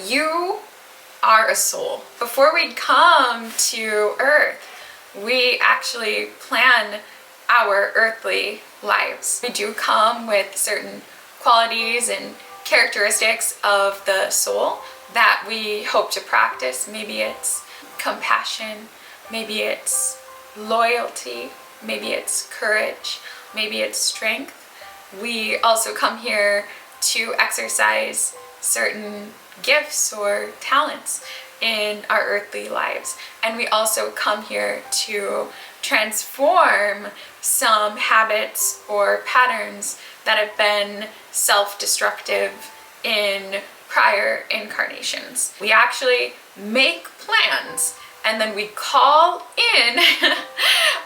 You are a soul. Before we come to Earth, we actually plan our earthly lives. We do come with certain qualities and characteristics of the soul that we hope to practice. Maybe it's compassion, maybe it's loyalty, maybe it's courage, maybe it's strength. We also come here to exercise certain gifts or talents in our earthly lives. And we also come here to transform some habits or patterns that have been self-destructive in prior incarnations. We actually make plans and then we call in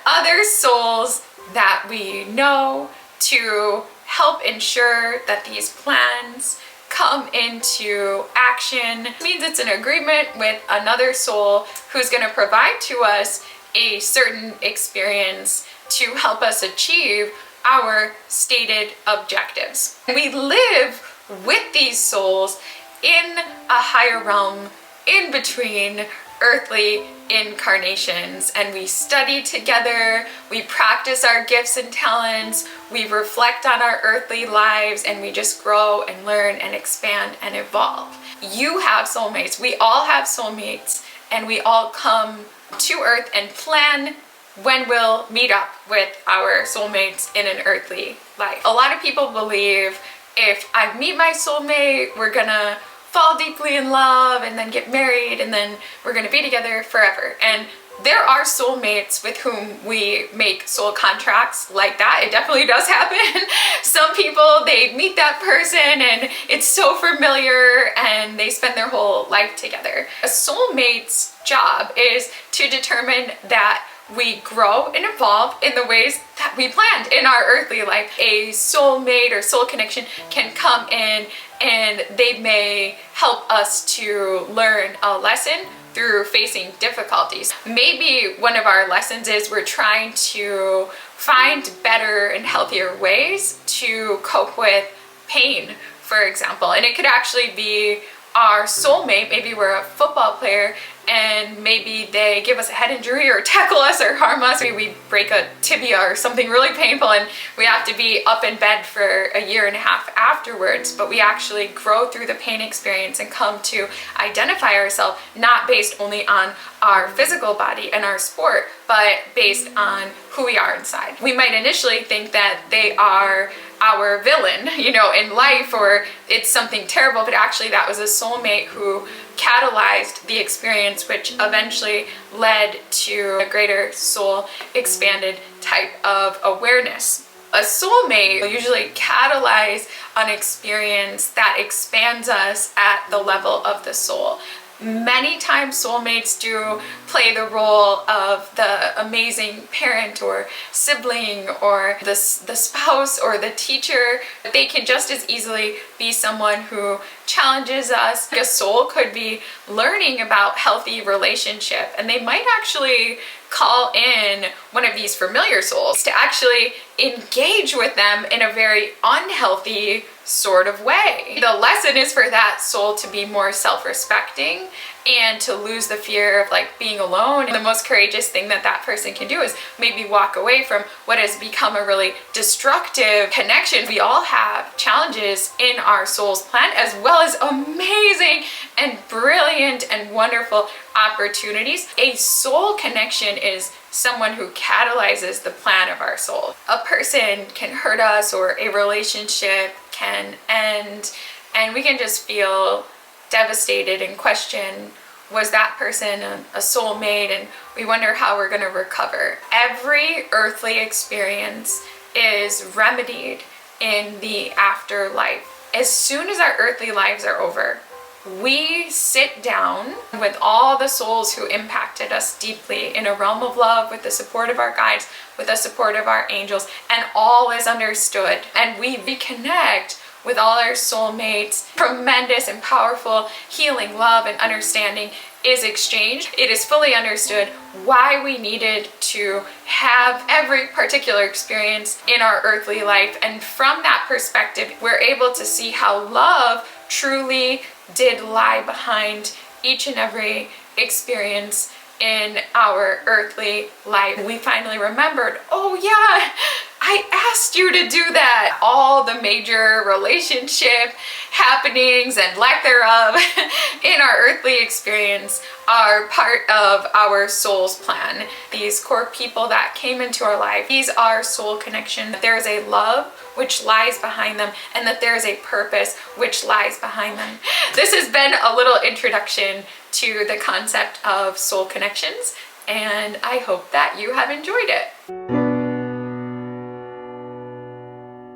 other souls that we know to help ensure that these plans come into action. It means it's an agreement with another soul who's going to provide to us a certain experience to help us achieve our stated objectives. We live with these souls in a higher realm in between earthly incarnations, and we study together, we practice our gifts and talents, we reflect on our earthly lives, and we just grow and learn and expand and evolve. You have soulmates, we all have soulmates, and we all come to Earth and plan when we'll meet up with our soulmates in an earthly life. A lot of people believe if I meet my soulmate, we're gonna fall deeply in love and then get married and then we're gonna be together forever. And there are soulmates with whom we make soul contracts like that. It definitely does happen. Some people, they meet that person and it's so familiar and they spend their whole life together. A soulmate's job is to determine that we grow and evolve in the ways that we planned in our earthly life. A soulmate or soul connection can come in and they may help us to learn a lesson through facing difficulties. Maybe one of our lessons is we're trying to find better and healthier ways to cope with pain, for example. And it could actually be our soulmate. Maybe we're a football player and maybe they give us a head injury or tackle us or harm us. Maybe we break a tibia or something really painful and we have to be up in bed for a year and a half afterwards, but we actually grow through the pain experience and come to identify ourselves not based only on our physical body and our sport, but based on who we are inside. We might initially think that they are our villain, in life, or it's something terrible, but actually that was a soulmate who catalyzed the experience, which eventually led to a greater soul expanded type of awareness. A soulmate will usually catalyze an experience that expands us at the level of the soul. Many times soulmates do play the role of the amazing parent or sibling or the spouse or the teacher. They can just as easily be someone who challenges us. A soul could be learning about healthy relationship and they might actually call in one of these familiar souls to actually engage with them in a very unhealthy sort of way. The lesson is for that soul to be more self-respecting and to lose the fear of being alone. And the most courageous thing that that person can do is maybe walk away from what has become a really destructive connection. We all have challenges in our soul's plan as well as amazing and brilliant and wonderful opportunities. A soul connection is someone who catalyzes the plan of our soul. A person can hurt us or a relationship can end and we can just feel devastated and question, was that person a soulmate? And we wonder how we're going to recover. Every earthly experience is remedied in the afterlife. As soon as our earthly lives are over, we sit down with all the souls who impacted us deeply in a realm of love with the support of our guides, with the support of our angels, and all is understood. And we reconnect with all our soulmates. Tremendous and powerful healing, love, and understanding is exchanged. It is fully understood why we needed to have every particular experience in our earthly life. And from that perspective, we're able to see how love truly did lie behind each and every experience in our earthly life. We finally remembered, oh yeah, I asked you to do that. All the major relationship happenings and lack thereof in our earthly experience are part of our soul's plan. These core people that came into our life, these are soul connections. There is a love which lies behind them, and that there is a purpose which lies behind them. This has been a little introduction to the concept of soul connections, and I hope that you have enjoyed it.